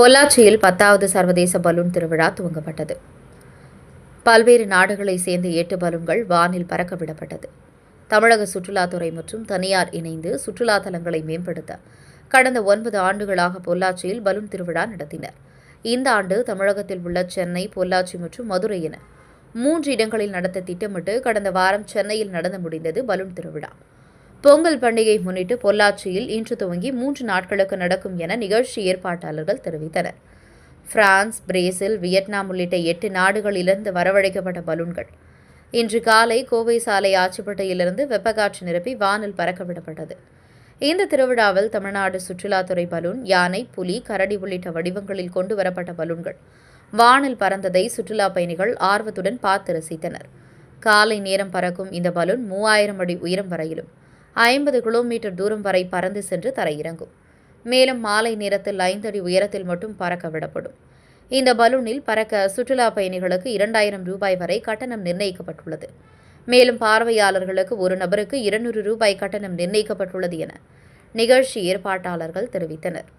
பொள்ளாச்சியில் 10வது சர்வதேச பலூன் திருவிழா துவங்கப்பட்டது. பல்வேறு நாடுகளை சேர்ந்த 8 பலூன்கள் வானில் பறக்க விடப்பட்டது. தமிழக சுற்றுலாத்துறை மற்றும் தனியார் இணைந்து சுற்றுலா தலங்களை மேம்படுத்த கடந்த 9 ஆண்டுகளாக பொள்ளாச்சியில் பலூன் திருவிழா நடத்தினர். இந்த ஆண்டு தமிழகத்தில் உள்ள சென்னை, பொள்ளாச்சி மற்றும் மதுரை என 3 இடங்களில் நடத்த திட்டமிட்டு கடந்த வாரம் சென்னையில் நடந்து முடிந்தது பலூன் திருவிழா. பொங்கல் பண்டிகை முன்னிட்டு பொள்ளாச்சியில் இன்று துவங்கி 3 நாட்களுக்கு நடக்கும் என நிகழ்ச்சி ஏற்பாட்டாளர்கள் தெரிவித்தனர். பிரான்ஸ், பிரேசில், வியட்நாம் உள்ளிட்ட 8 நாடுகளிலிருந்து வரவழைக்கப்பட்ட பலூன்கள் இன்று காலை கோவை சாலை ஆச்சிப்பட்டையிலிருந்து வெப்பக்காற்று நிரப்பி வானில் பறக்கவிடப்பட்டது. இந்த திருவிழாவில் தமிழ்நாடு சுற்றுலாத்துறை பலூன், யானை, புலி, கரடி உள்ளிட்ட வடிவங்களில் கொண்டு வரப்பட்ட பலூன்கள் வானில் பறந்ததை சுற்றுலா பயணிகள் ஆர்வத்துடன் பார்த்து ரசித்தனர். காலை நேரம் பறக்கும் இந்த பலூன் 3000 அடி உயரம் வரையிலும் 50 கிலோமீட்டர் தூரம் வரை பறந்து சென்று தரையிறங்கும். மேலும் மாலை நேரத்தில் 5 அடி உயரத்தில் மட்டும் பறக்க விடப்படும். இந்த பலூனில் பறக்க சுற்றுலா பயணிகளுக்கு 2000 ரூபாய் வரை கட்டணம் நிர்ணயிக்கப்பட்டுள்ளது. மேலும் பார்வையாளர்களுக்கு ஒரு நபருக்கு 200 ரூபாய் கட்டணம் நிர்ணயிக்கப்பட்டுள்ளது என நிகழ்ச்சி ஏற்பாட்டாளர்கள் தெரிவித்தனர்.